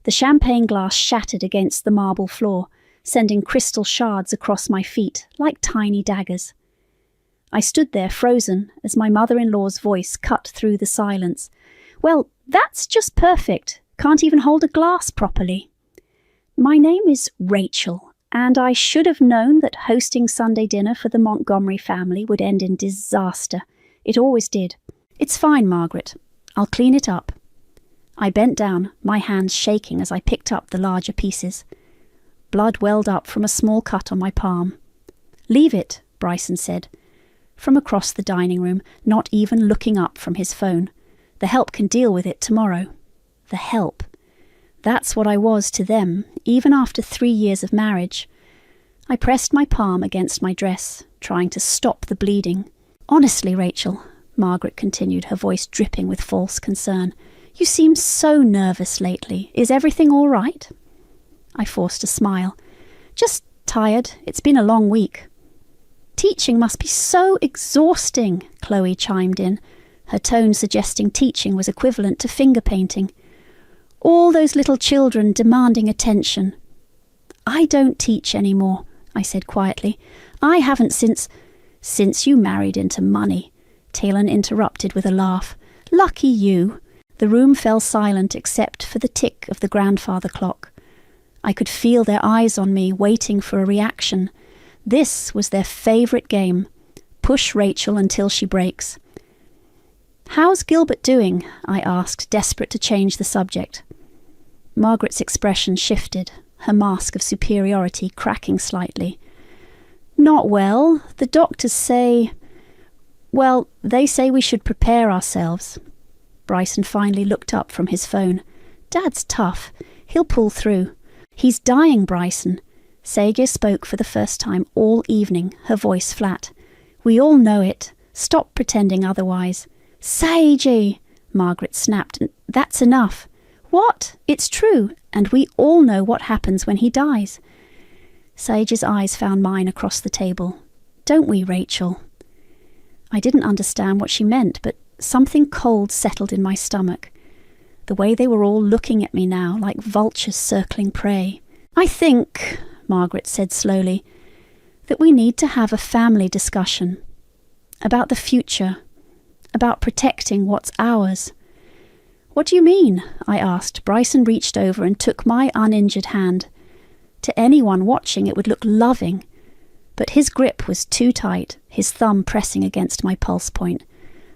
The champagne glass shattered against the marble floor, sending crystal shards across my feet like tiny daggers. I stood there frozen as my mother-in-law's voice cut through the silence. "Well, that's just perfect. Can't even hold a glass properly." "My name is Rachel, and I should have known that hosting Sunday dinner for the Montgomery family would end in disaster. It always did." "It's fine, Margaret. I'll clean it up." I bent down, my hands shaking as I picked up the larger pieces. Blood welled up from a small cut on my palm. "Leave it," Bryson said, from across the dining room, not even looking up from his phone. "The help can deal with it tomorrow." The help. That's what I was to them, even after 3 years of marriage. I pressed my palm against my dress, trying to stop the bleeding. "Honestly, Rachel," Margaret continued, her voice dripping with false concern, "you seem so nervous lately. Is everything all right?" I forced a smile. "Just tired. It's been a long week." "Teaching must be so exhausting," Chloe chimed in, her tone suggesting teaching was equivalent to finger painting. "All those little children demanding attention." "I don't teach anymore," I said quietly. "I haven't since you married into money," Talon interrupted with a laugh. "Lucky you." The room fell silent except for the tick of the grandfather clock. I could feel their eyes on me, waiting for a reaction. This was their favourite game. Push Rachel until she breaks. "How's Gilbert doing?" I asked, desperate to change the subject. Margaret's expression shifted, her mask of superiority cracking slightly. "Not well. The doctors say... Well, they say we should prepare ourselves." Bryson finally looked up from his phone. "Dad's tough. He'll pull through." "He's dying, Bryson." Sage spoke for the first time all evening, her voice flat. "We all know it. Stop pretending otherwise." "Sage!" Margaret snapped. "That's enough." "What? It's true, and we all know what happens when he dies." Sage's eyes found mine across the table. "Don't we, Rachel?" I didn't understand what she meant, but something cold settled in my stomach. The way they were all looking at me now, like vultures circling prey. "I think," Margaret said slowly, "that we need to have a family discussion. About the future. About protecting what's ours." "What do you mean?" I asked. Bryson reached over and took my uninjured hand. To anyone watching it would look loving, but his grip was too tight, his thumb pressing against my pulse point.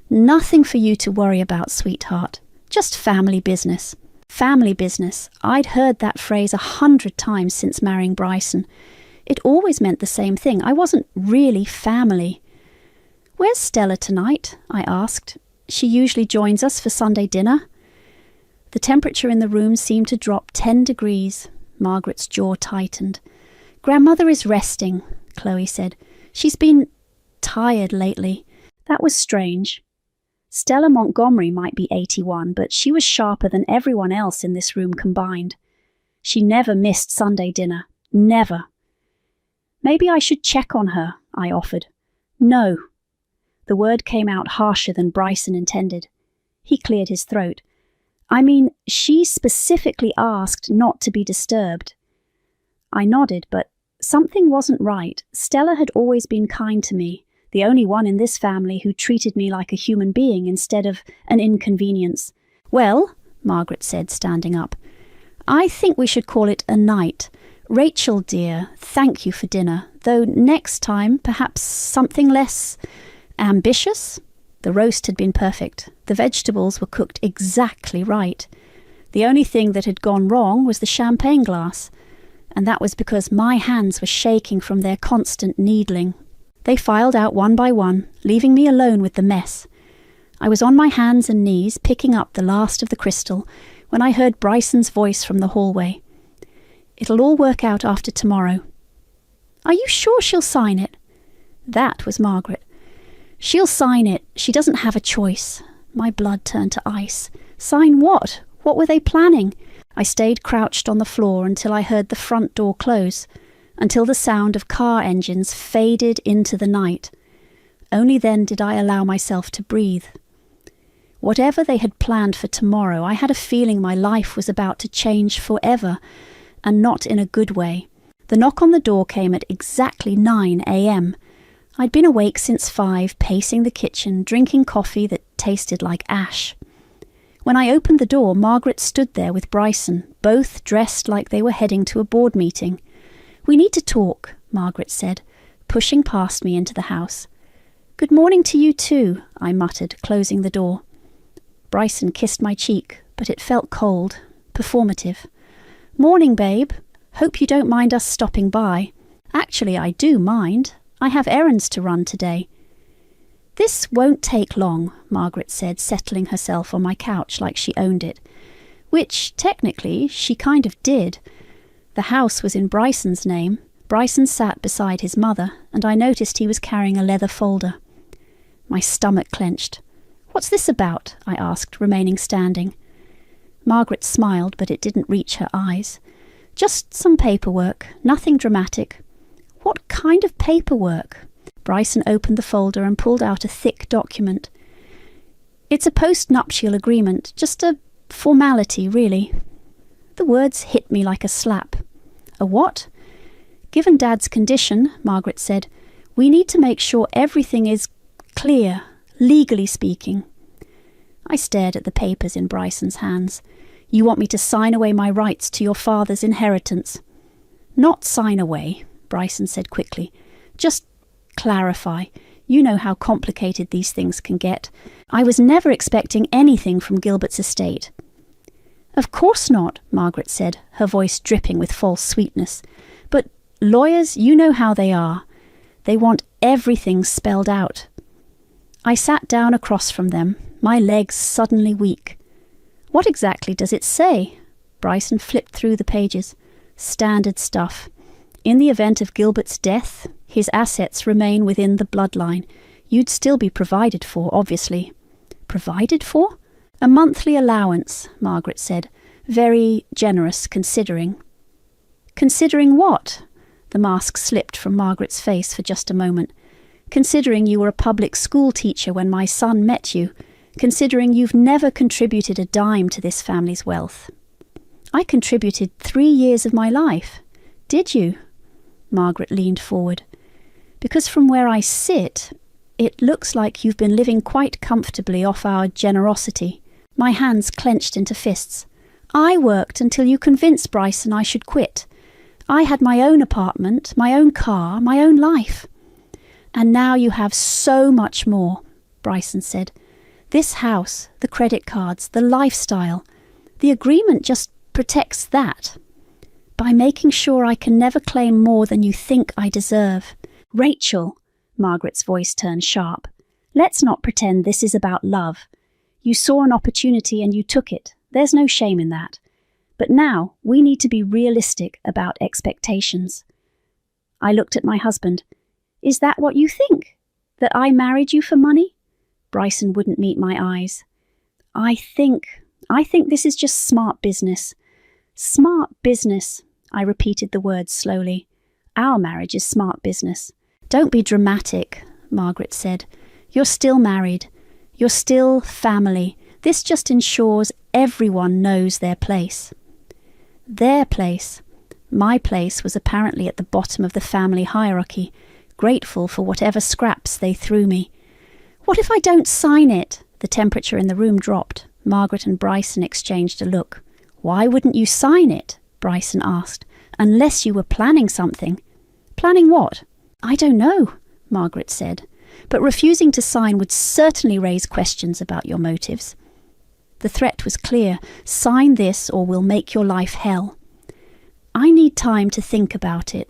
"Nothing for you to worry about, sweetheart. Just family business." Family business. I'd heard that phrase 100 times since marrying Bryson. It always meant the same thing. I wasn't really family. "Where's Stella tonight?" I asked. "She usually joins us for Sunday dinner." The temperature in the room seemed to drop 10 degrees. Margaret's jaw tightened. "Grandmother is resting," Chloe said. "She's been tired lately." That was strange. Stella Montgomery might be 81, but she was sharper than everyone else in this room combined. She never missed Sunday dinner. Never. "Maybe I should check on her," I offered. "No." The word came out harsher than Bryson intended. He cleared his throat. "I mean, she specifically asked not to be disturbed." I nodded, but something wasn't right. Stella had always been kind to me, the only one in this family who treated me like a human being instead of an inconvenience. "Well," Margaret said, standing up, "I think we should call it a night. Rachel, dear, thank you for dinner, though next time perhaps something less ambitious." The roast had been perfect. The vegetables were cooked exactly right. The only thing that had gone wrong was the champagne glass, and that was because my hands were shaking from their constant needling. They filed out one by one, leaving me alone with the mess. I was on my hands and knees, picking up the last of the crystal, when I heard Bryson's voice from the hallway. "It'll all work out after tomorrow." "Are you sure she'll sign it?" That was Margaret. "She'll sign it. She doesn't have a choice." My blood turned to ice. Sign what? What were they planning? I stayed crouched on the floor until I heard the front door close, until the sound of car engines faded into the night. Only then did I allow myself to breathe. Whatever they had planned for tomorrow, I had a feeling my life was about to change forever, and not in a good way. The knock on the door came at exactly 9 a.m. I'd been awake since 5, pacing the kitchen, drinking coffee that tasted like ash. When I opened the door, Margaret stood there with Bryson, both dressed like they were heading to a board meeting. "We need to talk," Margaret said, pushing past me into the house. "Good morning to you too," I muttered, closing the door. Bryson kissed my cheek, but it felt cold, performative. "Morning, babe. Hope you don't mind us stopping by. Actually, I do mind. I have errands to run today." "This won't take long," Margaret said, settling herself on my couch like she owned it. Which, technically, she kind of did. The house was in Bryson's name. Bryson sat beside his mother, and I noticed he was carrying a leather folder. My stomach clenched. "What's this about?" I asked, remaining standing. Margaret smiled, but it didn't reach her eyes. "Just some paperwork, nothing dramatic." "What kind of paperwork?" Bryson opened the folder and pulled out a thick document. "It's a post-nuptial agreement, just a formality, really." The words hit me like a slap. "A what?" "Given Dad's condition," Margaret said, "we need to make sure everything is clear, legally speaking." I stared at the papers in Bryson's hands. "You want me to sign away my rights to your father's inheritance?" "Not sign away," Bryson said quickly. "Just clarify. You know how complicated these things can get. I was never expecting anything from Gilbert's estate." "Of course not," Margaret said, her voice dripping with false sweetness. "But lawyers, you know how they are. They want everything spelled out." I sat down across from them, my legs suddenly weak. "What exactly does it say?" Bryson flipped through the pages. "Standard stuff. In the event of Gilbert's death, his assets remain within the bloodline. You'd still be provided for, obviously." "Provided for?" "A monthly allowance," Margaret said. "Very generous, considering." "Considering what?" The mask slipped from Margaret's face for just a moment. "Considering you were a public school teacher when my son met you. Considering you've never contributed a dime to this family's wealth." "I contributed 3 years of my life." "Did you?" Margaret leaned forward. "Because from where I sit, it looks like you've been living quite comfortably off our generosity." My hands clenched into fists. "I worked until you convinced Bryson I should quit. I had my own apartment, my own car, my own life." "And now you have so much more," Bryson said. "This house, the credit cards, the lifestyle. The agreement just protects that. By making sure I can never claim more than you think I deserve." "Rachel," Margaret's voice turned sharp, "let's not pretend this is about love. You saw an opportunity and you took it. There's no shame in that. But now we need to be realistic about expectations." I looked at my husband. "Is that what you think? That I married you for money?" Bryson wouldn't meet my eyes. I think this is just smart business." "Smart business," I repeated the words slowly. "Our marriage is smart business." "Don't be dramatic," Margaret said. "You're still married. You're still family. This just ensures everyone knows their place." Their place. My place was apparently at the bottom of the family hierarchy, grateful for whatever scraps they threw me. "What if I don't sign it?" The temperature in the room dropped. Margaret and Bryson exchanged a look. "Why wouldn't you sign it?" Bryson asked. "Unless you were planning something." "Planning what?" "I don't know," Margaret said. "But refusing to sign would certainly raise questions about your motives." The threat was clear. "Sign this or we'll make your life hell." "I need time to think about it."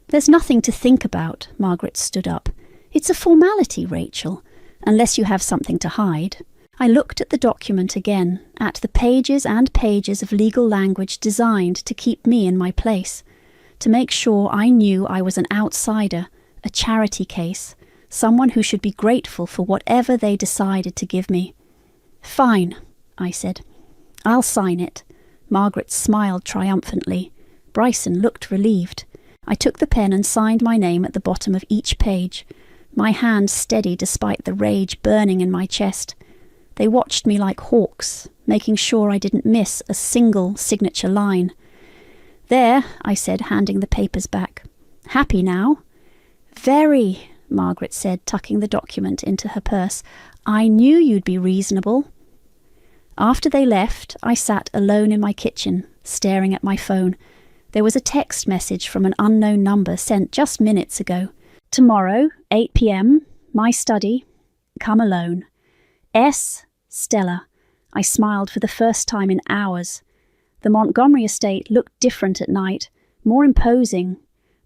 "There's nothing to think about," Margaret stood up. "It's a formality, Rachel, unless you have something to hide." I looked at the document again, at the pages and pages of legal language designed to keep me in my place, to make sure I knew I was an outsider, a charity case, someone who should be grateful for whatever they decided to give me. "Fine," I said. "I'll sign it." Margaret smiled triumphantly. Bryson looked relieved. I took the pen and signed my name at the bottom of each page, my hand steady despite the rage burning in my chest. They watched me like hawks, making sure I didn't miss a single signature line. "There," I said, handing the papers back. "Happy now?" "Very," Margaret said, tucking the document into her purse. "I knew you'd be reasonable." After they left, I sat alone in my kitchen, staring at my phone. There was a text message from an unknown number sent just minutes ago. "Tomorrow, 8 p.m, my study. Come alone. S. Stella." I smiled for the first time in hours. The Montgomery estate looked different at night, more imposing,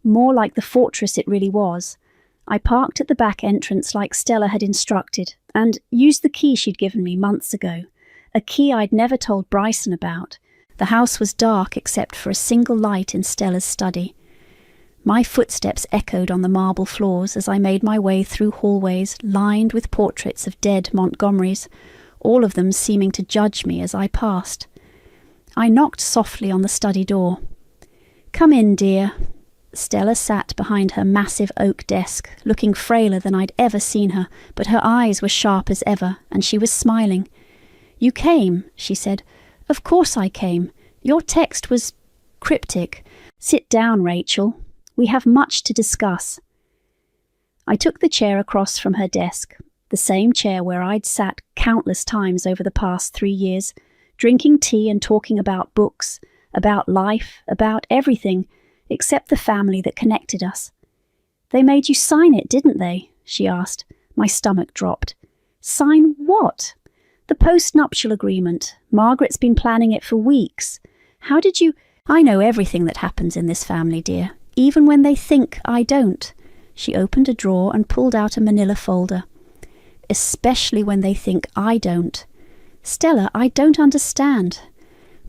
more like the fortress it really was. I parked at the back entrance like Stella had instructed, and used the key she'd given me months ago, a key I'd never told Bryson about. The house was dark except for a single light in Stella's study. My footsteps echoed on the marble floors as I made my way through hallways lined with portraits of dead Montgomerys, all of them seeming to judge me as I passed. I knocked softly on the study door. "Come in, dear." Stella sat behind her massive oak desk, looking frailer than I'd ever seen her, but her eyes were sharp as ever, and she was smiling. "You came," she said. "Of course I came. Your text was cryptic. Sit down, Rachel. We have much to discuss." I took the chair across from her desk, the same chair where I'd sat countless times over the past 3 years, drinking tea and talking about books, about life, about everything, except the family that connected us. "They made you sign it, didn't they?" she asked. My stomach dropped. "Sign what?" "The postnuptial agreement. Margaret's been planning it for weeks. How did you—" "I know everything that happens in this family, dear, even when they think I don't." She opened a drawer and pulled out a manila folder. "Especially when they think I don't. Stella, I don't understand.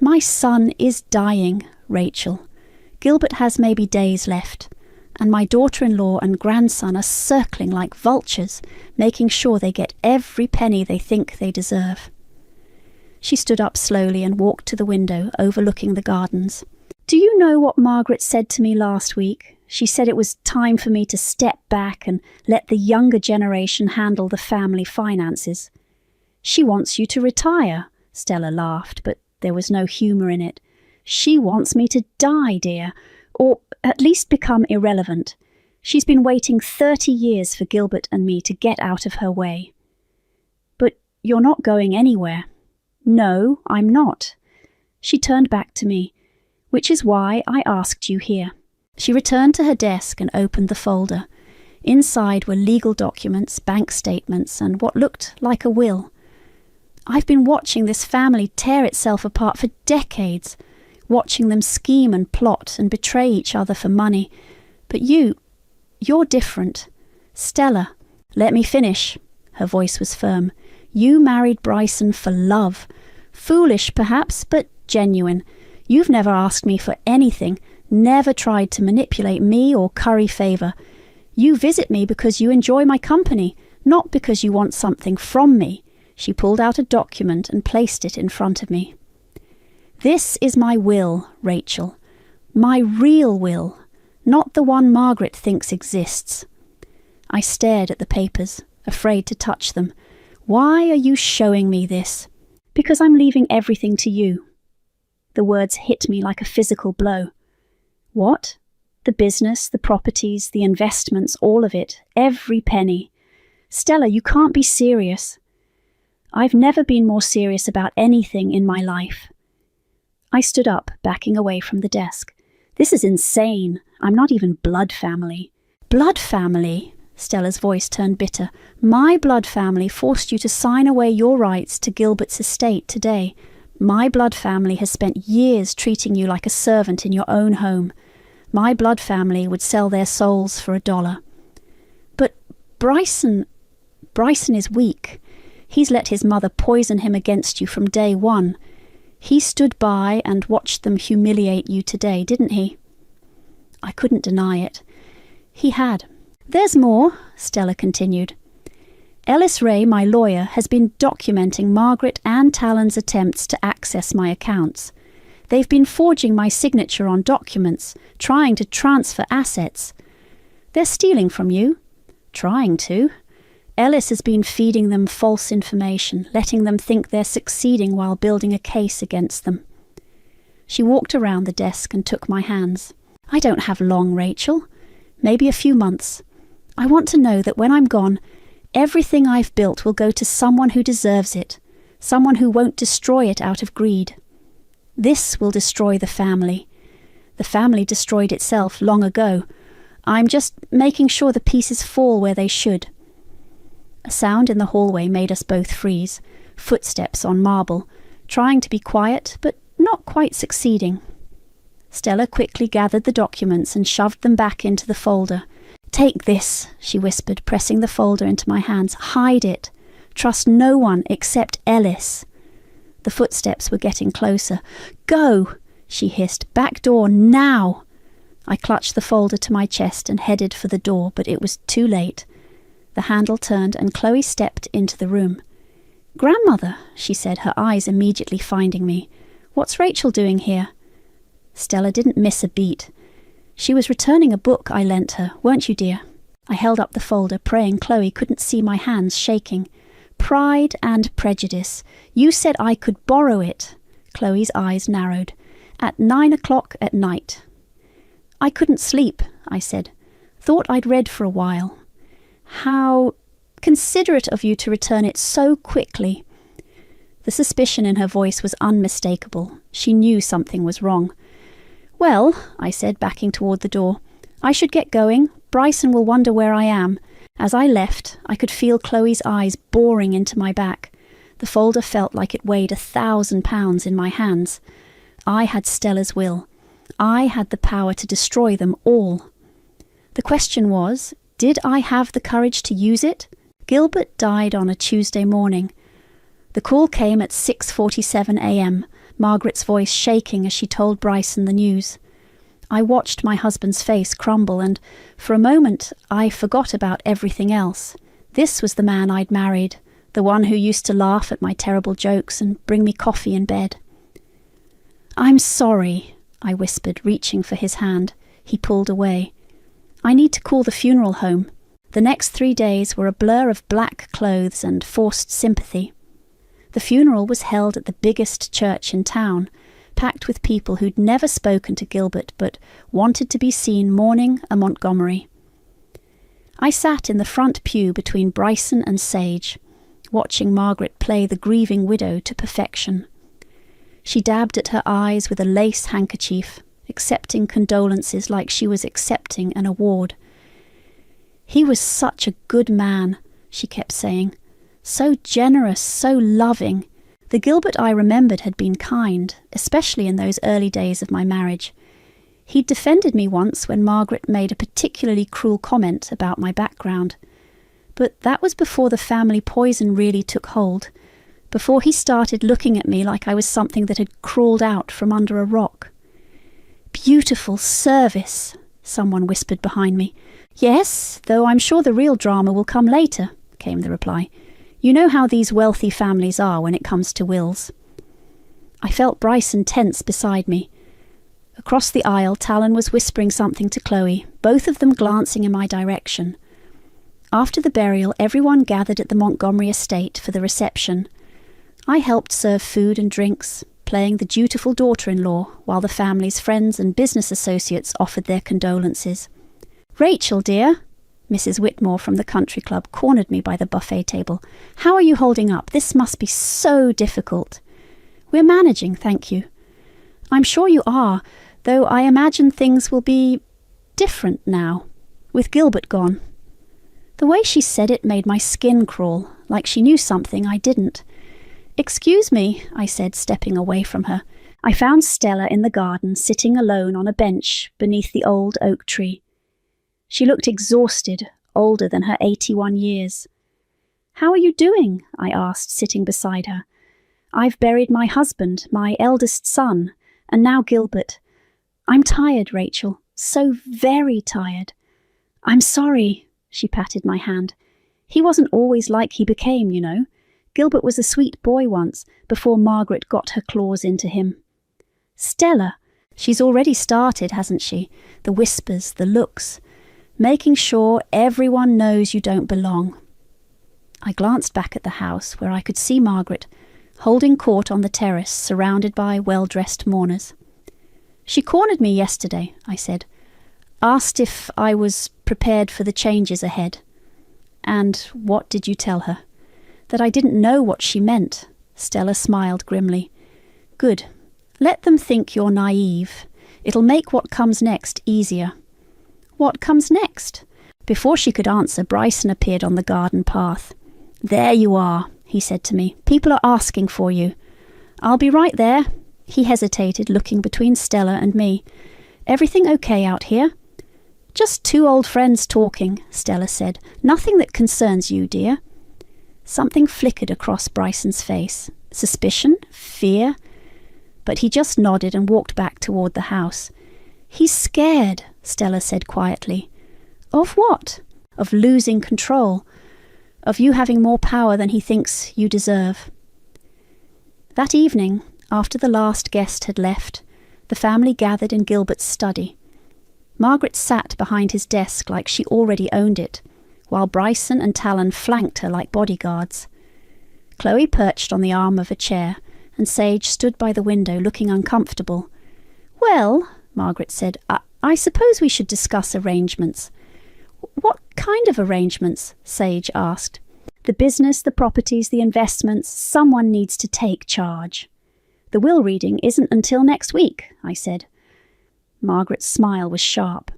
My son is dying, Rachel. Gilbert has maybe days left, and my daughter-in-law and grandson are circling like vultures, making sure they get every penny they think they deserve." She stood up slowly and walked to the window overlooking the gardens. "Do you know what Margaret said to me last week? She said it was time for me to step back and let the younger generation handle the family finances." "She wants you to retire," Stella laughed, but there was no humour in it. "She wants me to die, dear, or at least become irrelevant. She's been waiting 30 years for Gilbert and me to get out of her way." "But you're not going anywhere." "No, I'm not." She turned back to me. "Which is why I asked you here." She returned to her desk and opened the folder. Inside were legal documents, bank statements, and what looked like a will. "I've been watching this family tear itself apart for decades, watching them scheme and plot and betray each other for money. But you're different. Stella, let me finish." Her voice was firm. "You married Bryson for love. Foolish, perhaps, but genuine. You've never asked me for anything, never tried to manipulate me or curry favour. You visit me because you enjoy my company, not because you want something from me." She pulled out a document and placed it in front of me. "This is my will, Rachel. My real will, not the one Margaret thinks exists." I stared at the papers, afraid to touch them. "Why are you showing me this?" "Because I'm leaving everything to you." The words hit me like a physical blow. "What?" "The business, the properties, the investments, all of it, every penny." "Stella, you can't be serious." "I've never been more serious about anything in my life." I stood up, backing away from the desk. "This is insane. I'm not even blood family." "Blood family?" Stella's voice turned bitter. "My blood family forced you to sign away your rights to Gilbert's estate today. My blood family has spent years treating you like a servant in your own home. My blood family would sell their souls for $1. "But Bryson is weak. He's let his mother poison him against you from day one. He stood by and watched them humiliate you today, didn't he?" I couldn't deny it. He had. "There's more," Stella continued. "Ellis Ray, my lawyer, has been documenting Margaret and Talon's attempts to access my accounts. They've been forging my signature on documents, trying to transfer assets. They're stealing from you. Trying to. Ellis has been feeding them false information, letting them think they're succeeding while building a case against them. She walked around the desk and took my hands. I don't have long, Rachel. Maybe a few months. I want to know that when I'm gone, everything I've built will go to someone who deserves it, someone who won't destroy it out of greed. This will destroy the family. The family destroyed itself long ago. I'm just making sure the pieces fall where they should. A sound in the hallway made us both freeze, footsteps on marble, trying to be quiet, but not quite succeeding. Stella quickly gathered the documents and shoved them back into the folder. "Take this," she whispered, pressing the folder into my hands. "Hide it. Trust no one except Ellis." The footsteps were getting closer. "Go," she hissed. "Back door, now." I clutched the folder to my chest and headed for the door, but it was too late. The handle turned and Chloe stepped into the room. "Grandmother," she said, her eyes immediately finding me. "What's Rachel doing here?" Stella didn't miss a beat. "She was returning a book I lent her, weren't you, dear?" I held up the folder, praying Chloe couldn't see my hands shaking. "Pride and Prejudice. You said I could borrow it." Chloe's eyes narrowed. "At 9 o'clock at night." "I couldn't sleep," I said. "Thought I'd read for a while." "How considerate of you to return it so quickly." The suspicion in her voice was unmistakable. She knew something was wrong. "Well," I said, backing toward the door, "I should get going. Bryson will wonder where I am." As I left, I could feel Chloe's eyes boring into my back. The folder felt like it weighed 1,000 pounds in my hands. I had Stella's will. I had the power to destroy them all. The question was, did I have the courage to use it? Gilbert died on a Tuesday morning. The call came at 6:47 a.m., Margaret's voice shaking as she told Bryson the news. I watched my husband's face crumble and, for a moment, I forgot about everything else. This was the man I'd married, the one who used to laugh at my terrible jokes and bring me coffee in bed. "I'm sorry," I whispered, reaching for his hand. He pulled away. "I need to call the funeral home." The next 3 days were a blur of black clothes and forced sympathy. The funeral was held at the biggest church in town, packed with people who'd never spoken to Gilbert but wanted to be seen mourning a Montgomery. I sat in the front pew between Bryson and Sage, watching Margaret play the grieving widow to perfection. She dabbed at her eyes with a lace handkerchief, accepting condolences like she was accepting an award. "He was such a good man," she kept saying. "So generous, so loving." The Gilbert I remembered had been kind, especially in those early days of my marriage. He'd defended me once when Margaret made a particularly cruel comment about my background. But that was before the family poison really took hold, before he started looking at me like I was something that had crawled out from under a rock. "Beautiful service," someone whispered behind me. "Yes, though I'm sure the real drama will come later," came the reply. "You know how these wealthy families are when it comes to wills." I felt Bryson tense beside me. Across the aisle, Talon was whispering something to Chloe, both of them glancing in my direction. After the burial, everyone gathered at the Montgomery estate for the reception. I helped serve food and drinks, playing the dutiful daughter-in-law, while the family's friends and business associates offered their condolences. "Rachel, dear," Mrs. Whitmore from the country club cornered me by the buffet table. "How are you holding up? This must be so difficult." "We're managing, thank you." "I'm sure you are, though I imagine things will be different now, with Gilbert gone." The way she said it made my skin crawl, like she knew something I didn't. "Excuse me," I said, stepping away from her. I found Stella in the garden, sitting alone on a bench beneath the old oak tree. She looked exhausted, older than her 81 years. "How are you doing?" I asked, sitting beside her. "I've buried my husband, my eldest son, and now Gilbert. I'm tired, Rachel, so very tired." "I'm sorry," she patted my hand. "He wasn't always like he became, you know. Gilbert was a sweet boy once, before Margaret got her claws into him." "Stella, she's already started, hasn't she? The whispers, the looks. Making sure everyone knows you don't belong." I glanced back at the house where I could see Margaret, holding court on the terrace, surrounded by well-dressed mourners. "She cornered me yesterday," I said. "Asked if I was prepared for the changes ahead." "And what did you tell her?" "That I didn't know what she meant." Stella smiled grimly. "Good. Let them think you're naive. It'll make what comes next easier." "What comes next?" Before she could answer, Bryson appeared on the garden path. "There you are," he said to me. "People are asking for you." "I'll be right there." He hesitated, looking between Stella and me. "Everything okay out here?" "Just two old friends talking," Stella said. "Nothing that concerns you, dear." Something flickered across Bryson's face. Suspicion? Fear? But he just nodded and walked back toward the house. "He's scared," Stella said quietly. "Of what?" "Of losing control. Of you having more power than he thinks you deserve." That evening, after the last guest had left, the family gathered in Gilbert's study. Margaret sat behind his desk like she already owned it, while Bryson and Talon flanked her like bodyguards. Chloe perched on the arm of a chair, and Sage stood by the window looking uncomfortable. "Well," Margaret said, I suppose we should discuss arrangements." "What kind of arrangements?" Sage asked. "The business, the properties, the investments. Someone needs to take charge." "The will reading isn't until next week," I said. Margaret's smile was sharp.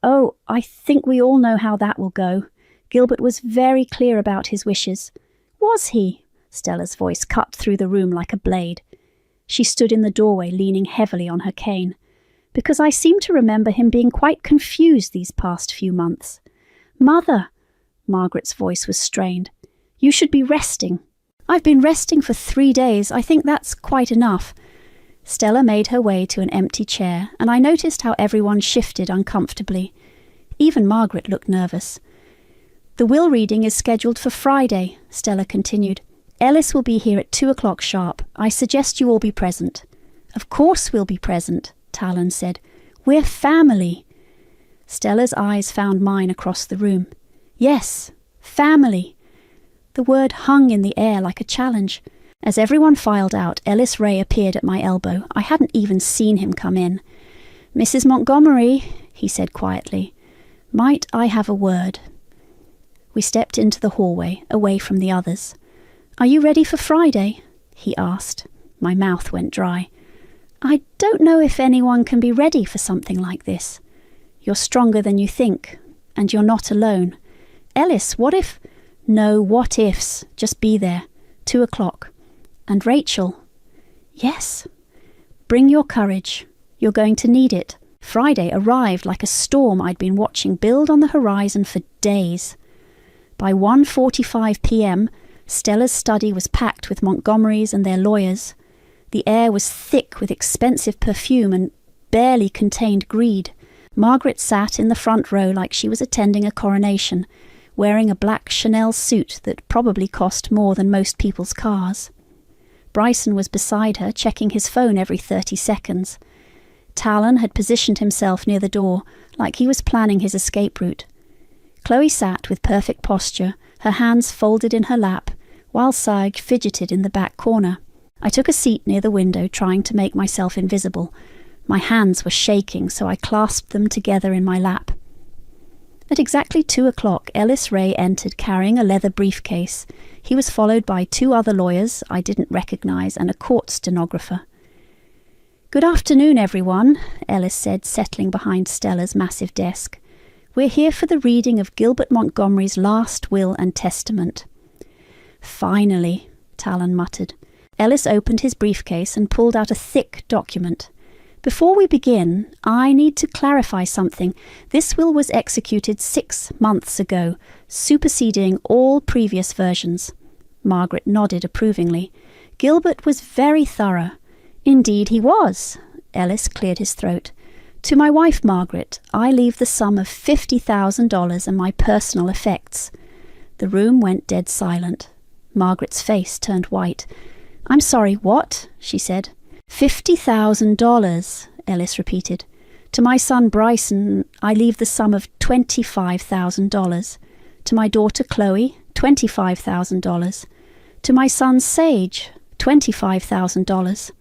"Oh, I think we all know how that will go. Gilbert was very clear about his wishes." "Was he?" Stella's voice cut through the room like a blade. She stood in the doorway, leaning heavily on her cane. "Because I seem to remember him being quite confused these past few months." "Mother," Margaret's voice was strained, "you should be resting." "I've been resting for 3 days. I think that's quite enough." Stella made her way to an empty chair, and I noticed how everyone shifted uncomfortably. Even Margaret looked nervous. "The will reading is scheduled for Friday," Stella continued. "Ellis will be here at 2:00 sharp. I suggest you all be present." "Of course we'll be present," Talon said. "We're family." Stella's eyes found mine across the room. "Yes, family." The word hung in the air like a challenge. As everyone filed out, Ellis Ray appeared at my elbow. I hadn't even seen him come in. "Mrs. Montgomery," he said quietly, "might I have a word?" We stepped into the hallway, away from the others. "Are you ready for Friday?" he asked. My mouth went dry. "I don't know if anyone can be ready for something like this. You're stronger than you think, and you're not alone. Ellis, what if—" "No what ifs, just be there. 2:00. And Rachel." "Yes." "Bring your courage. You're going to need it." Friday arrived like a storm I'd been watching build on the horizon for days. By 1:45 p.m, Stella's study was packed with Montgomerys and their lawyers. The air was thick with expensive perfume and barely contained greed. Margaret sat in the front row like she was attending a coronation, wearing a black Chanel suit that probably cost more than most people's cars. Bryson was beside her, checking his phone every 30 seconds. Talon had positioned himself near the door, like he was planning his escape route. Chloe sat with perfect posture, her hands folded in her lap, while Sage fidgeted in the back corner. I took a seat near the window, trying to make myself invisible. My hands were shaking, so I clasped them together in my lap. At exactly 2:00, Ellis Ray entered carrying a leather briefcase. He was followed by 2 other lawyers I didn't recognize and a court stenographer. "Good afternoon, everyone," Ellis said, settling behind Stella's massive desk. "We're here for the reading of Gilbert Montgomery's last will and testament." "Finally," Talon muttered. Ellis opened his briefcase and pulled out a thick document. "Before we begin, I need to clarify something. This will was executed 6 months ago, superseding all previous versions." Margaret nodded approvingly. "Gilbert was very thorough." "Indeed he was." Ellis cleared his throat. "To my wife, Margaret, I leave the sum of $50,000 and my personal effects." The room went dead silent. Margaret's face turned white. "I'm sorry, what?" she said. $50,000, Ellis repeated. "To my son Bryson, I leave the sum of $25,000. To my daughter Chloe, $25,000. To my son Sage, $25,000.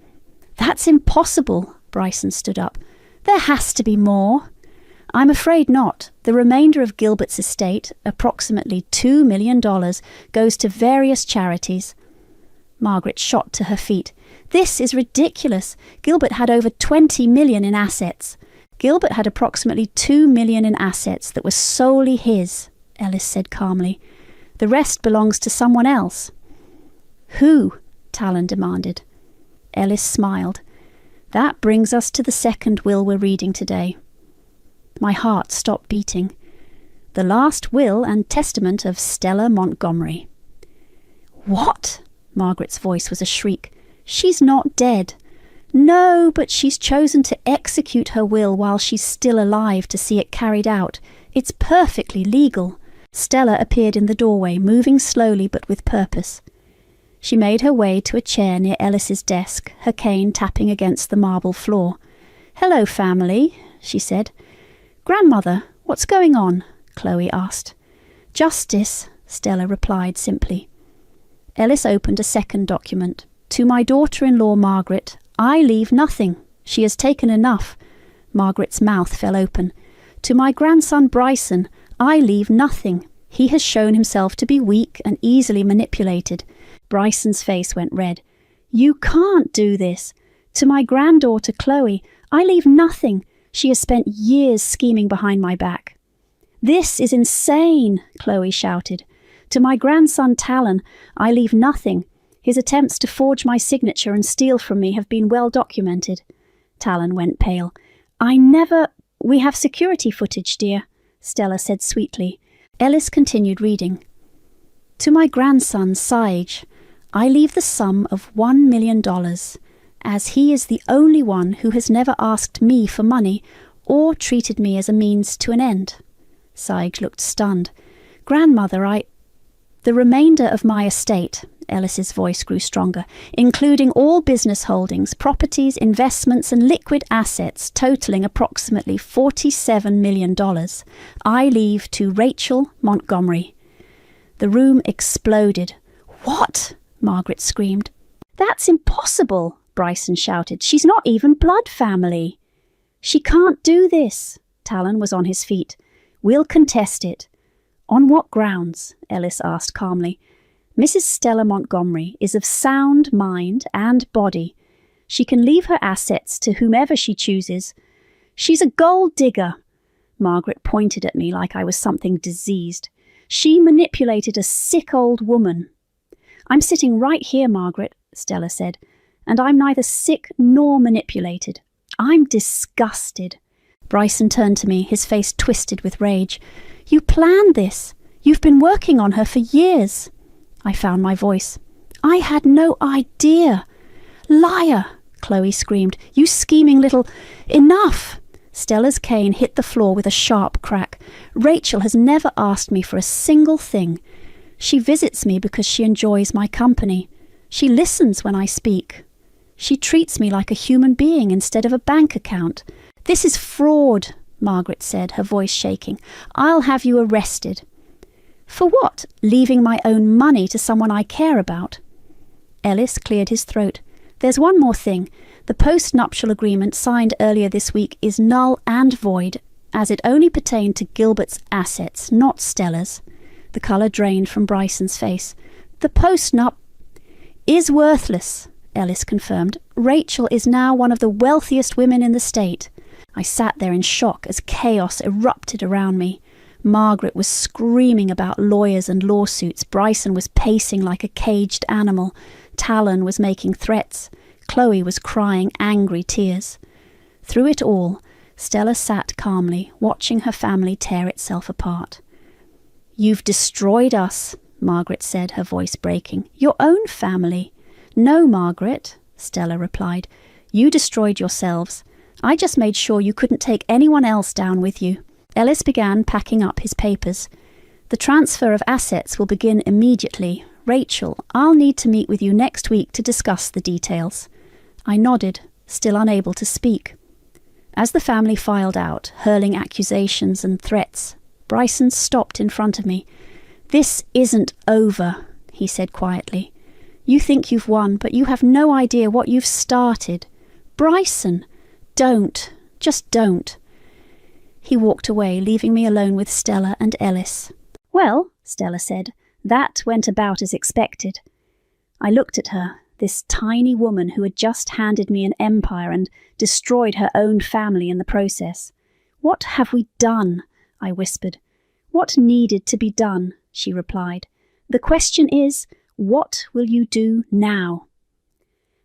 That's impossible, Bryson stood up. There has to be more. I'm afraid not. The remainder of Gilbert's estate, approximately $2 million, goes to various charities. Margaret shot to her feet. This is ridiculous. Gilbert had over $20 million in assets. Gilbert had approximately $2 million in assets that were solely his, Ellis said calmly. The rest belongs to someone else. Who? Talon demanded. Ellis smiled. That brings us to the second will we're reading today. My heart stopped beating. The last will and testament of Stella Montgomery. What? Margaret's voice was a shriek. She's not dead. No, but she's chosen to execute her will while she's still alive to see it carried out. It's perfectly legal. Stella appeared in the doorway, moving slowly but with purpose. She made her way to a chair near Ellis's desk, her cane tapping against the marble floor. "Hello, family," she said. "Grandmother, what's going on?" Chloe asked. "Justice," Stella replied simply. Ellis opened a second document. "To my daughter-in-law Margaret, I leave nothing. She has taken enough." Margaret's mouth fell open. "To my grandson Bryson, I leave nothing. He has shown himself to be weak and easily manipulated." Bryson's face went red. "You can't do this. To my granddaughter Chloe, I leave nothing. She has spent years scheming behind my back." "This is insane," Chloe shouted. "To my grandson Talon, I leave nothing. His attempts to forge my signature and steal from me have been well documented." Talon went pale. "We have security footage, dear," Stella said sweetly. Ellis continued reading. "To my grandson Sage, I leave the sum of $1 million, as he is the only one who has never asked me for money or treated me as a means to an end." Sage looked stunned. "Grandmother, The remainder of my estate," Ellis's voice grew stronger, "including all business holdings, properties, investments and liquid assets totaling approximately $47 million, I leave to Rachel Montgomery." The room exploded. "What?" Margaret screamed. "That's impossible," Bryson shouted. "She's not even blood family." "She can't do this." Talon was on his feet. "We'll contest it." "On what grounds?" Ellis asked calmly. "Mrs. Stella Montgomery is of sound mind and body. She can leave her assets to whomever she chooses. She's a gold digger." Margaret pointed at me like I was something diseased. "She manipulated a sick old woman." "I'm sitting right here, Margaret," Stella said, "and I'm neither sick nor manipulated. I'm disgusted." Bryson turned to me, his face twisted with rage. "You planned this. You've been working on her for years." I found my voice. "I had no idea." "Liar!" Chloe screamed. "You scheming little—" "Enough!" Stella's cane hit the floor with a sharp crack. "Rachel has never asked me for a single thing. She visits me because she enjoys my company. She listens when I speak. She treats me like a human being instead of a bank account. This is fraud," Margaret said, her voice shaking. "I'll have you arrested." "For what? Leaving my own money to someone I care about?" Ellis cleared his throat. "There's one more thing. The post-nuptial agreement signed earlier this week is null and void, as it only pertained to Gilbert's assets, not Stella's." The colour drained from Bryson's face. "The post-nup is worthless," Ellis confirmed. "Rachel is now one of the wealthiest women in the state." I sat there in shock as chaos erupted around me. Margaret was screaming about lawyers and lawsuits. Bryson was pacing like a caged animal. Talon was making threats. Chloe was crying angry tears. Through it all, Stella sat calmly, watching her family tear itself apart. "You've destroyed us," Margaret said, her voice breaking. "Your own family." "No, Margaret," Stella replied. "You destroyed yourselves. I just made sure you couldn't take anyone else down with you." Ellis began packing up his papers. "The transfer of assets will begin immediately. Rachel, I'll need to meet with you next week to discuss the details." I nodded, still unable to speak. As the family filed out, hurling accusations and threats, Bryson stopped in front of me. "This isn't over," he said quietly. "You think you've won, but you have no idea what you've started. Bryson, don't. Just don't." He walked away, leaving me alone with Stella and Ellis. "Well," Stella said, "that went about as expected." I looked at her, this tiny woman who had just handed me an empire and destroyed her own family in the process. "What have we done?" I whispered. "What needed to be done?" she replied. "The question is, what will you do now?"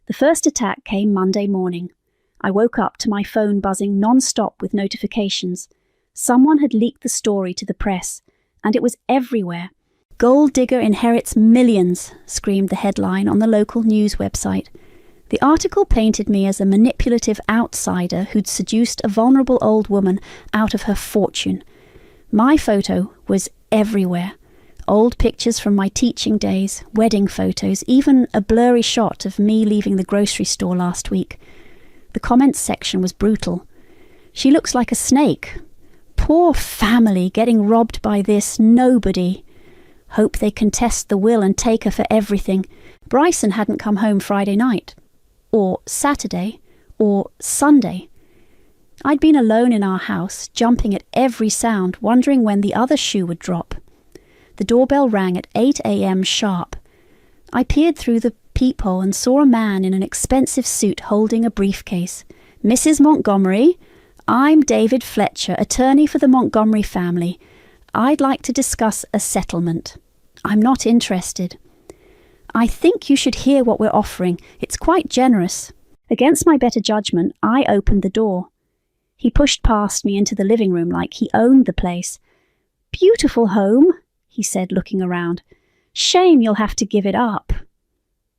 The first attack came Monday morning. I woke up to my phone buzzing non-stop with notifications. Someone had leaked the story to the press, and it was everywhere. "Gold digger inherits millions," screamed the headline on the local news website. The article painted me as a manipulative outsider who'd seduced a vulnerable old woman out of her fortune. My photo was everywhere. Old pictures from my teaching days, wedding photos, even a blurry shot of me leaving the grocery store last week. The comments section was brutal. "She looks like a snake. Poor family getting robbed by this nobody. Hope they contest the will and take her for everything. Bryson hadn't come home Friday night. Or Saturday. Or Sunday." I'd been alone in our house, jumping at every sound, wondering when the other shoe would drop. The doorbell rang at 8 a.m. sharp. I peered through the peephole and saw a man in an expensive suit holding a briefcase. "Mrs. Montgomery, I'm David Fletcher, attorney for the Montgomery family. I'd like to discuss a settlement." "I'm not interested." "I think you should hear what we're offering. It's quite generous." Against my better judgment, I opened the door. He pushed past me into the living room like he owned the place. "Beautiful home," he said, looking around. "Shame you'll have to give it up."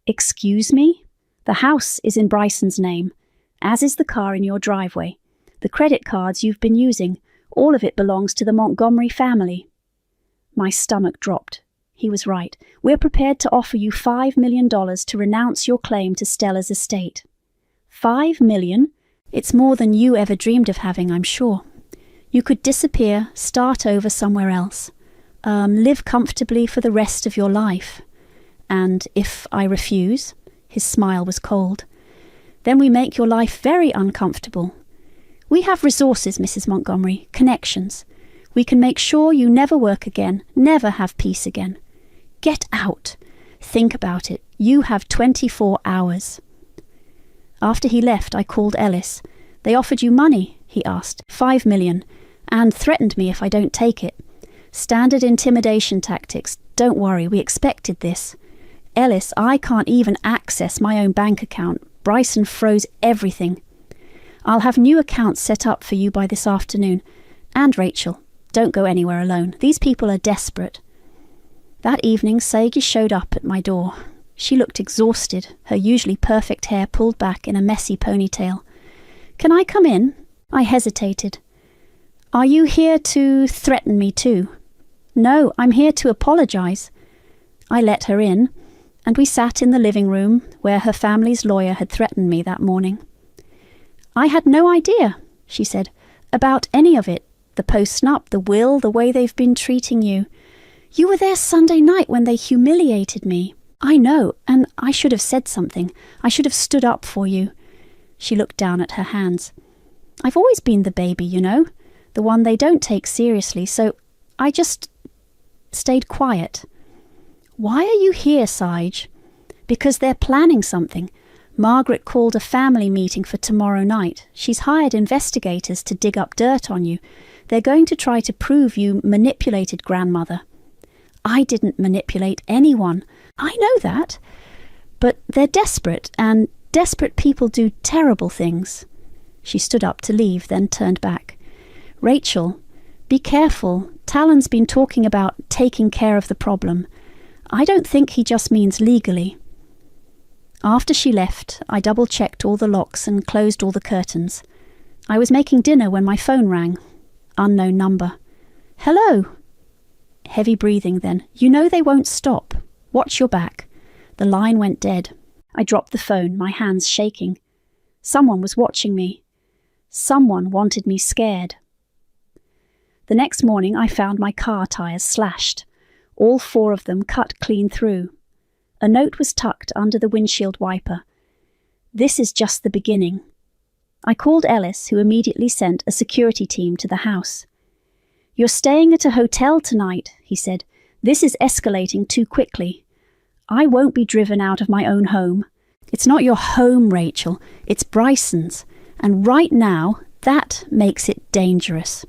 "Excuse me? The house is in Bryson's name, as is the car in your driveway. The credit cards you've been using, all of it belongs to the Montgomery family." My stomach dropped. He was right. "We're prepared to offer you $5 million to renounce your claim to Stella's estate." $5 million? It's more than you ever dreamed of having, I'm sure. You could disappear, start over somewhere else. Live comfortably for the rest of your life. And if I refuse, his smile was cold, then we make your life very uncomfortable. We have resources, Mrs. Montgomery, connections. We can make sure you never work again, never have peace again. Get out. Think about it. You have 24 hours. After he left, I called Ellis. "They offered you money?" he asked. $5 million, and threatened me if I don't take it. Standard intimidation tactics. Don't worry, we expected this. "Ellis, I can't even access my own bank account. Bryson froze everything. I'll have new accounts set up for you by this afternoon. And Rachel, don't go anywhere alone. These people are desperate." That evening, Sagi showed up at my door. She looked exhausted, her usually perfect hair pulled back in a messy ponytail. "Can I come in?" I hesitated. "Are you here to threaten me too?" "No, I'm here to apologize." I let her in, and we sat in the living room where her family's lawyer had threatened me that morning. "I had no idea," she said, "about any of it. The postnup, the will, the way they've been treating you. You were there Sunday night when they humiliated me. I know, and I should have said something. I should have stood up for you." She looked down at her hands. "I've always been the baby, you know, the one they don't take seriously, so I just stayed quiet." "Why are you here, Sage?" "Because they're planning something. Margaret called a family meeting for tomorrow night. She's hired investigators to dig up dirt on you. They're going to try to prove you manipulated grandmother." "I didn't manipulate anyone." "I know that. But they're desperate, and desperate people do terrible things." She stood up to leave, then turned back. "Rachel, be careful. Talon's been talking about taking care of the problem. I don't think he just means legally." After she left, I double-checked all the locks and closed all the curtains. I was making dinner when my phone rang. Unknown number. "Hello." Heavy breathing then. "You know they won't stop. Watch your back." The line went dead. I dropped the phone, my hands shaking. Someone was watching me. Someone wanted me scared. The next morning I found my car tires slashed. all 4 of them cut clean through. A note was tucked under the windshield wiper. "This is just the beginning." I called Ellis, who immediately sent a security team to the house. "You're staying at a hotel tonight," he said. "This is escalating too quickly. I won't be driven out of my own home." "It's not your home, Rachel. It's Bryson's. And right now, that makes it dangerous."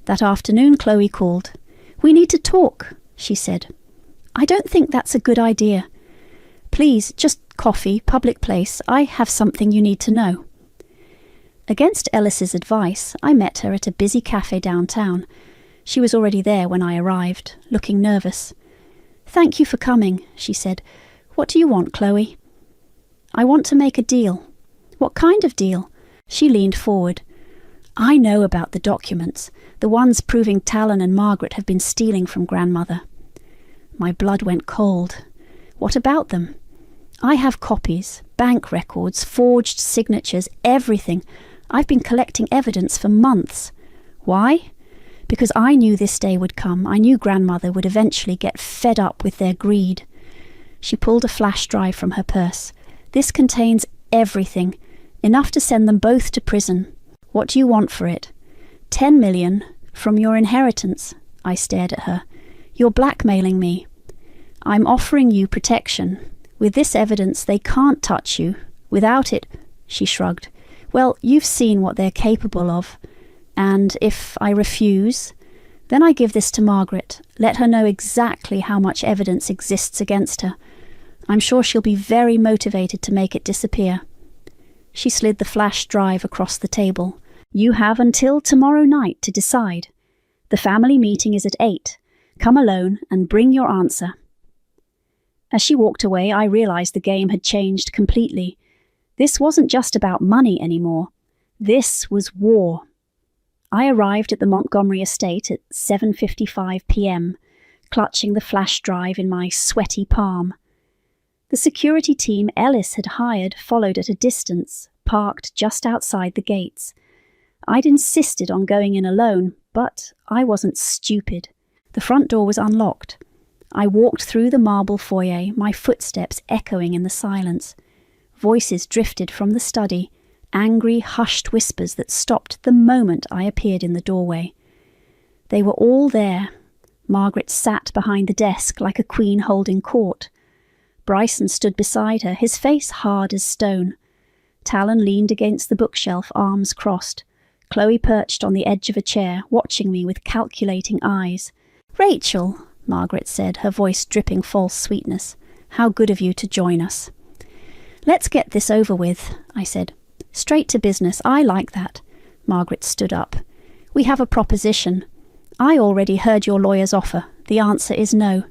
That afternoon, Chloe called. "We need to talk," she said. "I don't think that's a good idea. Please, just coffee, public place. I have something you need to know." Against Ellis's advice, I met her at a busy cafe downtown. She was already there when I arrived, looking nervous. "Thank you for coming," she said. "What do you want, Chloe?" "I want to make a deal." "What kind of deal?" She leaned forward. "I know about the documents, the ones proving Talon and Margaret have been stealing from Grandmother." My blood went cold. "What about them?" "I have copies, bank records, forged signatures, everything. I've been collecting evidence for months." "Why?" "Because I knew this day would come. I knew Grandmother would eventually get fed up with their greed." She pulled a flash drive from her purse. "This contains everything, enough to send them both to prison. What do you want for it?" 10 million from your inheritance." I stared at her. "You're blackmailing me." "I'm offering you protection. With this evidence, they can't touch you. Without it," she shrugged. "Well, you've seen what they're capable of. And if I refuse, then I give this to Margaret, let her know exactly how much evidence exists against her. I'm sure she'll be very motivated to make it disappear." She slid the flash drive across the table. "You have until tomorrow night to decide. The family meeting is at 8. Come alone and bring your answer." As she walked away, I realized the game had changed completely. This wasn't just about money anymore. This was war. I arrived at the Montgomery estate at 7:55 p.m., clutching the flash drive in my sweaty palm. The security team Ellis had hired followed at a distance, parked just outside the gates. I'd insisted on going in alone, but I wasn't stupid. The front door was unlocked. I walked through the marble foyer, my footsteps echoing in the silence. Voices drifted from the study, angry, hushed whispers that stopped the moment I appeared in the doorway. They were all there. Margaret sat behind the desk like a queen holding court. Bryson stood beside her, his face hard as stone. Talon leaned against the bookshelf, arms crossed. Chloe perched on the edge of a chair, watching me with calculating eyes. "Rachel," Margaret said, her voice dripping false sweetness, "how good of you to join us." "Let's get this over with," I said. "Straight to business, I like that." Margaret stood up. "We have a proposition. I already heard your lawyer's offer. The answer is no."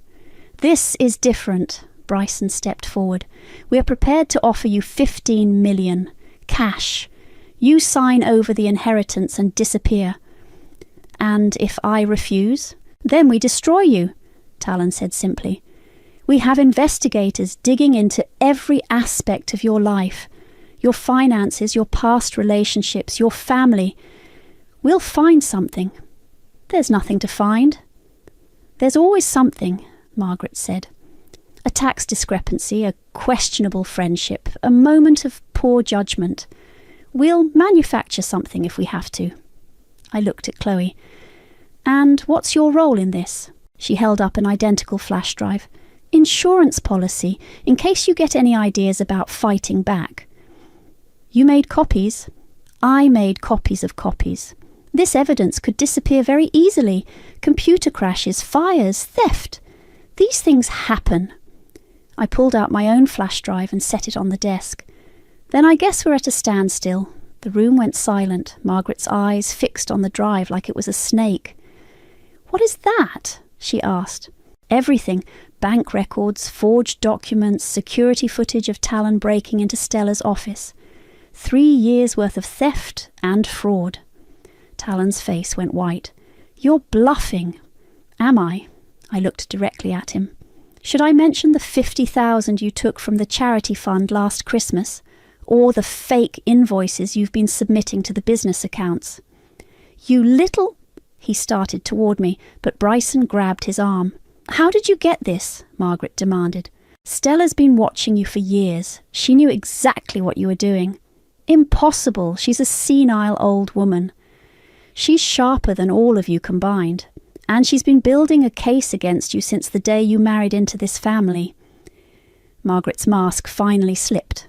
"This is different." Bryson stepped forward. "We are prepared to offer you 15 million. Cash. You sign over the inheritance and disappear." "And if I refuse?" "Then we destroy you," Talon said simply. "We have investigators digging into every aspect of your life. Your finances, your past relationships, your family. We'll find something." "There's nothing to find." "There's always something," Margaret said. "A tax discrepancy, a questionable friendship, a moment of poor judgment. We'll manufacture something if we have to." I looked at Chloe. "And what's your role in this?" She held up an identical flash drive. "Insurance policy, in case you get any ideas about fighting back." "You made copies?" "I made copies of copies. This evidence could disappear very easily. Computer crashes, fires, theft. These things happen." I pulled out my own flash drive and set it on the desk. "Then I guess we're at a standstill." The room went silent, Margaret's eyes fixed on the drive like it was a snake. "What is that?" she asked. "Everything. Bank records, forged documents, security footage of Talon breaking into Stella's office. 3 years' worth of theft and fraud." Talon's face went white. "You're bluffing." "Am I?" I looked directly at him. "Should I mention the 50,000 you took from the charity fund last Christmas? Or the fake invoices you've been submitting to the business accounts?" "You little—" He started toward me, but Bryson grabbed his arm. How did you get this? Margaret demanded. Stella's been watching you for years. She knew exactly what you were doing. Impossible. She's a senile old woman. She's sharper than all of you combined. And she's been building a case against you since the day you married into this family. Margaret's mask finally slipped.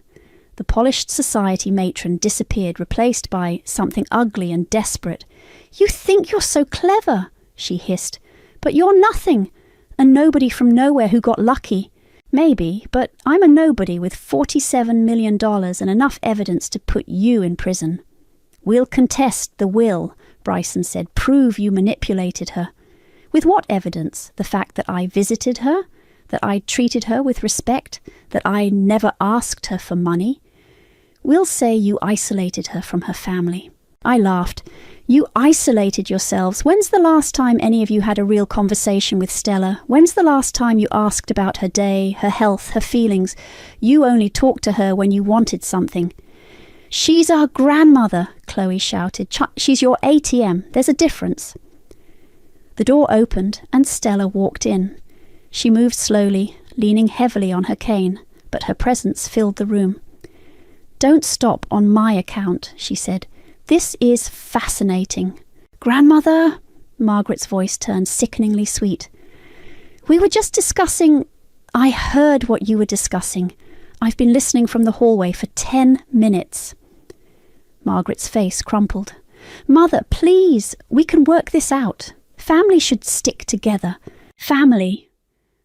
The polished society matron disappeared, replaced by something ugly and desperate. You think you're so clever, she hissed, but you're nothing. A nobody from nowhere who got lucky. Maybe, but I'm a nobody with $47 million and enough evidence to put you in prison. We'll contest the will, Bryson said. Prove you manipulated her. With what evidence? The fact that I visited her? That I treated her with respect? That I never asked her for money? We'll say you isolated her from her family. I laughed. You isolated yourselves. When's the last time any of you had a real conversation with Stella? When's the last time you asked about her day, her health, her feelings? You only talked to her when you wanted something. She's our grandmother, Chloe shouted. She's your ATM. There's a difference. The door opened and Stella walked in. She moved slowly, leaning heavily on her cane, but her presence filled the room. Don't stop on my account, she said. This is fascinating. Grandmother, Margaret's voice turned sickeningly sweet. We were just discussing... I heard what you were discussing. I've been listening from the hallway for 10 minutes. Margaret's face crumpled. Mother, please, we can work this out. Family should stick together. Family.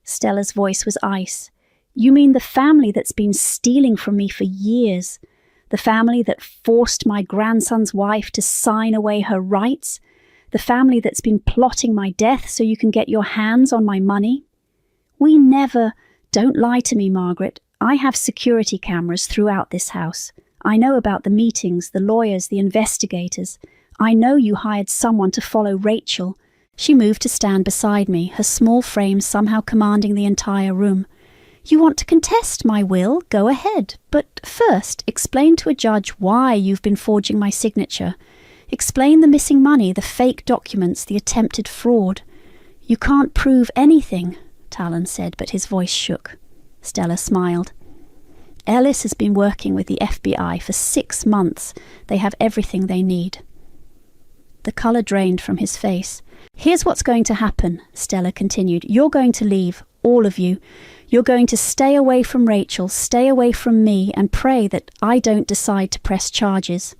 Stella's voice was ice. You mean the family that's been stealing from me for years? The family that forced my grandson's wife to sign away her rights? The family that's been plotting my death so you can get your hands on my money? We never... Don't lie to me, Margaret. I have security cameras throughout this house. I know about the meetings, the lawyers, the investigators. I know you hired someone to follow Rachel. She moved to stand beside me, her small frame somehow commanding the entire room. You want to contest my will? Go ahead. But first, explain to a judge why you've been forging my signature. Explain the missing money, the fake documents, the attempted fraud. You can't prove anything, Talon said, but his voice shook. Stella smiled. Ellis has been working with the FBI for 6 months. They have everything they need. The colour drained from his face. Here's what's going to happen, Stella continued. You're going to leave, all of you. You're going to stay away from Rachel, stay away from me, and pray that I don't decide to press charges.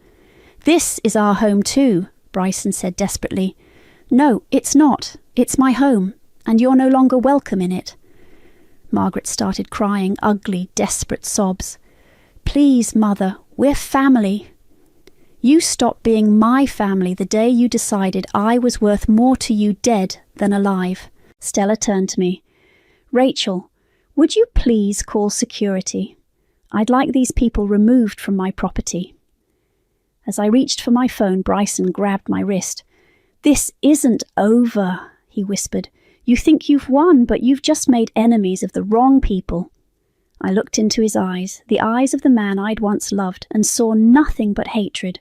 This is our home too, Bryson said desperately. No, it's not. It's my home, and you're no longer welcome in it. Margaret started crying ugly, desperate sobs. Please, Mother, we're family. You stopped being my family the day you decided I was worth more to you dead than alive. Stella turned to me. Rachel, would you please call security? I'd like these people removed from my property. As I reached for my phone, Bryson grabbed my wrist. This isn't over, he whispered. You think you've won, but you've just made enemies of the wrong people. I looked into his eyes, the eyes of the man I'd once loved, and saw nothing but hatred.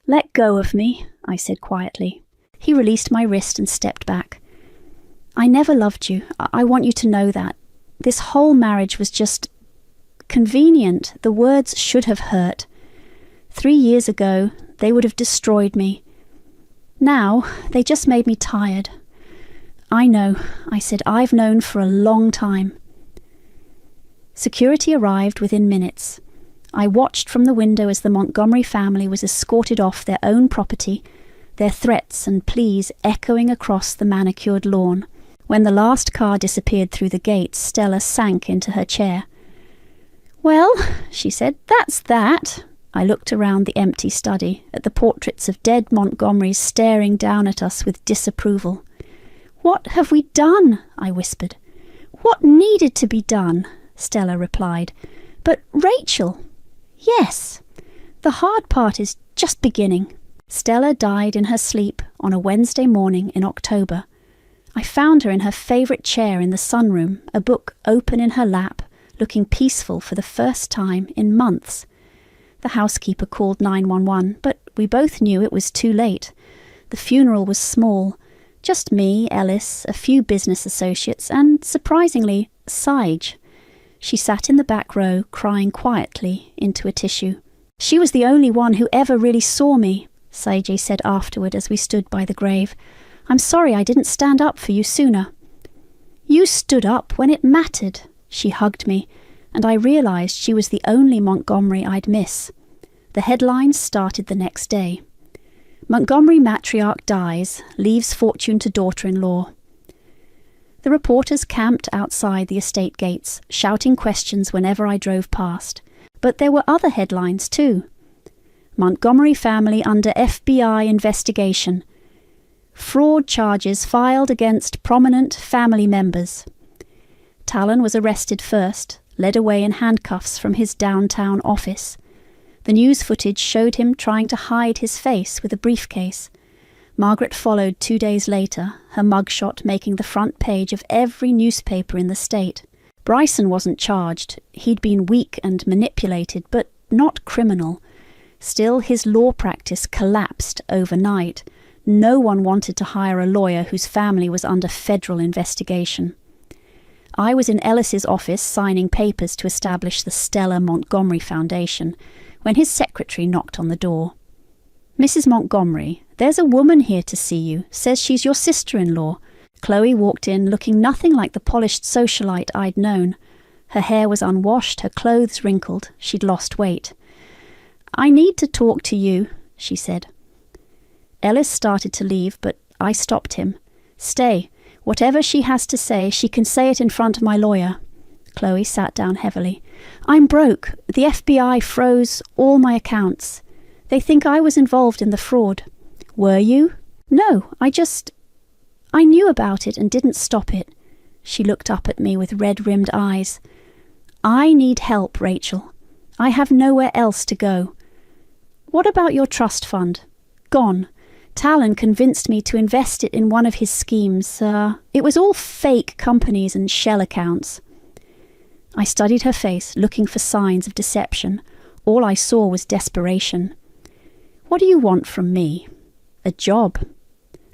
Let go of me, I said quietly. He released my wrist and stepped back. I never loved you. I want you to know that. This whole marriage was just convenient. The words should have hurt. 3 years ago, they would have destroyed me. Now, they just made me tired. I know, I said. I've known for a long time. Security arrived within minutes. I watched from the window as the Montgomery family was escorted off their own property, their threats and pleas echoing across the manicured lawn. When the last car disappeared through the gate, Stella sank into her chair. Well, she said, that's that. I looked around the empty study, at the portraits of dead Montgomerys staring down at us with disapproval. What have we done? I whispered. What needed to be done? Stella replied. But Rachel... Yes, the hard part is just beginning. Stella died in her sleep on a Wednesday morning in October. I found her in her favourite chair in the sunroom, a book open in her lap, looking peaceful for the first time in months. The housekeeper called 911, but we both knew it was too late. The funeral was small. Just me, Ellis, a few business associates, and, surprisingly, Sage. She sat in the back row, crying quietly into a tissue. She was the only one who ever really saw me, Sage said afterward as we stood by the grave. I'm sorry I didn't stand up for you sooner. You stood up when it mattered. She hugged me, and I realised she was the only Montgomery I'd miss. The headlines started the next day. Montgomery matriarch dies, leaves fortune to daughter-in-law. The reporters camped outside the estate gates, shouting questions whenever I drove past. But there were other headlines too. Montgomery family under FBI investigation. Fraud charges filed against prominent family members. Talon was arrested first, led away in handcuffs from his downtown office. The news footage showed him trying to hide his face with a briefcase. Margaret followed 2 days later, her mugshot making the front page of every newspaper in the state. Bryson wasn't charged. He'd been weak and manipulated, but not criminal. Still, his law practice collapsed overnight. No one wanted to hire a lawyer whose family was under federal investigation. I was in Ellis's office signing papers to establish the Stella Montgomery Foundation when his secretary knocked on the door. Mrs. Montgomery, there's a woman here to see you, says she's your sister-in-law. Chloe walked in looking nothing like the polished socialite I'd known. Her hair was unwashed, her clothes wrinkled. She'd lost weight. I need to talk to you, she said. Ellis started to leave, but I stopped him. Stay. Whatever she has to say, she can say it in front of my lawyer. Chloe sat down heavily. I'm broke. The FBI froze all my accounts. They think I was involved in the fraud. Were you? No, I knew about it and didn't stop it. She looked up at me with red-rimmed eyes. I need help, Rachel. I have nowhere else to go. What about your trust fund? Gone. Talon convinced me to invest it in one of his schemes. It was all fake companies and shell accounts. I studied her face, looking for signs of deception. All I saw was desperation. What do you want from me? A job.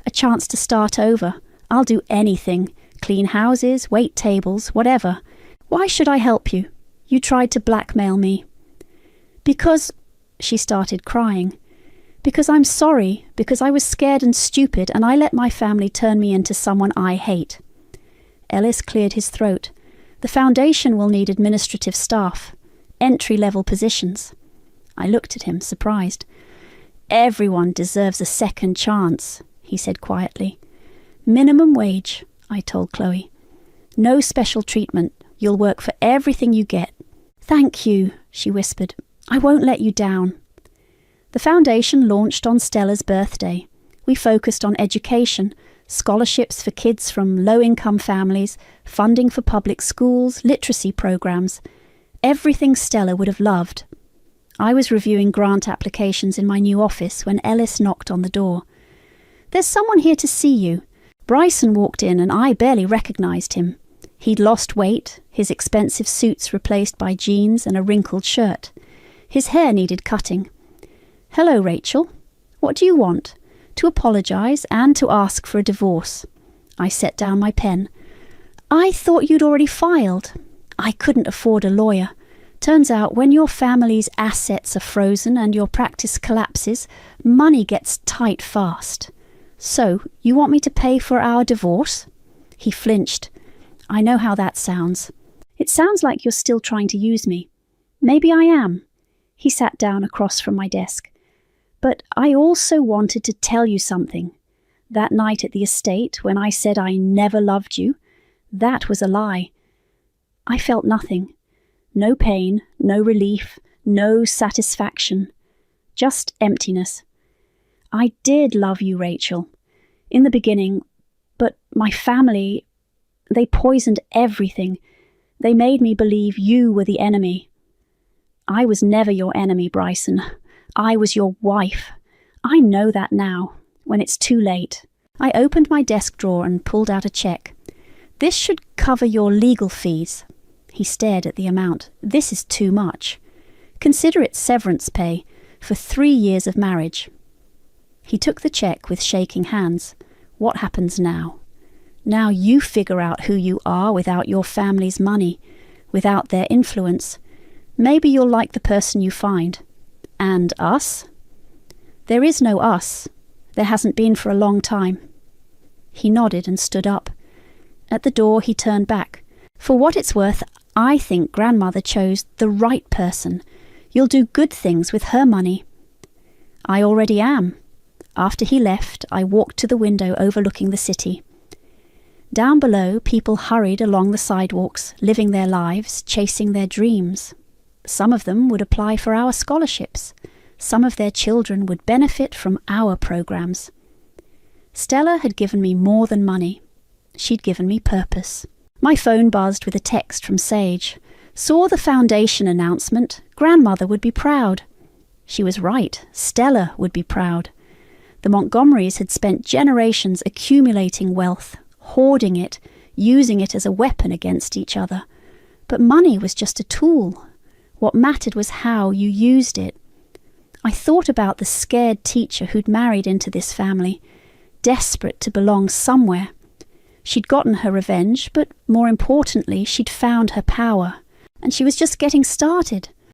A chance to start over. I'll do anything. Clean houses, wait tables, whatever. Why should I help you? You tried to blackmail me. Because... She started crying. Because I'm sorry, because I was scared and stupid and I let my family turn me into someone I hate. Ellis cleared his throat. The foundation will need administrative staff, entry-level positions. I looked at him, surprised. Everyone deserves a second chance, he said quietly. Minimum wage, I told Chloe. No special treatment. You'll work for everything you get. Thank you, she whispered. I won't let you down. The foundation launched on Stella's birthday. We focused on education, scholarships for kids from low-income families, funding for public schools, literacy programs. Everything Stella would have loved. I was reviewing grant applications in my new office when Ellis knocked on the door. There's someone here to see you. Bryson walked in and I barely recognised him. He'd lost weight, his expensive suits replaced by jeans and a wrinkled shirt. His hair needed cutting. Hello, Rachel. What do you want? To apologise and to ask for a divorce. I set down my pen. I thought you'd already filed. I couldn't afford a lawyer. Turns out when your family's assets are frozen and your practice collapses, money gets tight fast. So, you want me to pay for our divorce? He flinched. I know how that sounds. It sounds like you're still trying to use me. Maybe I am. He sat down across from my desk. But I also wanted to tell you something. That night at the estate, when I said I never loved you, that was a lie. I felt nothing. No pain, no relief, no satisfaction. Just emptiness. I did love you, Rachel. In the beginning, but my family, they poisoned everything. They made me believe you were the enemy. I was never your enemy, Bryson. I was your wife. I know that now, when it's too late. I opened my desk drawer and pulled out a check. This should cover your legal fees. He stared at the amount. This is too much. Consider it severance pay for 3 years of marriage. He took the check with shaking hands. What happens now? Now you figure out who you are without your family's money, without their influence. Maybe you'll like the person you find. And us? There is no us. There hasn't been for a long time. He nodded and stood up. At the door he turned back. For what it's worth, I think grandmother chose the right person. You'll do good things with her money. I already am. After he left, I walked to the window overlooking the city. Down below, people hurried along the sidewalks, living their lives, chasing their dreams. Some of them would apply for our scholarships. Some of their children would benefit from our programs. Stella had given me more than money. She'd given me purpose. My phone buzzed with a text from Sage. Saw the foundation announcement. Grandmother would be proud. She was right. Stella would be proud. The Montgomerys had spent generations accumulating wealth, hoarding it, using it as a weapon against each other. But money was just a tool. What mattered was how you used it. I thought about the scared teacher who'd married into this family, desperate to belong somewhere. She'd gotten her revenge, but more importantly, she'd found her power, and she was just getting started.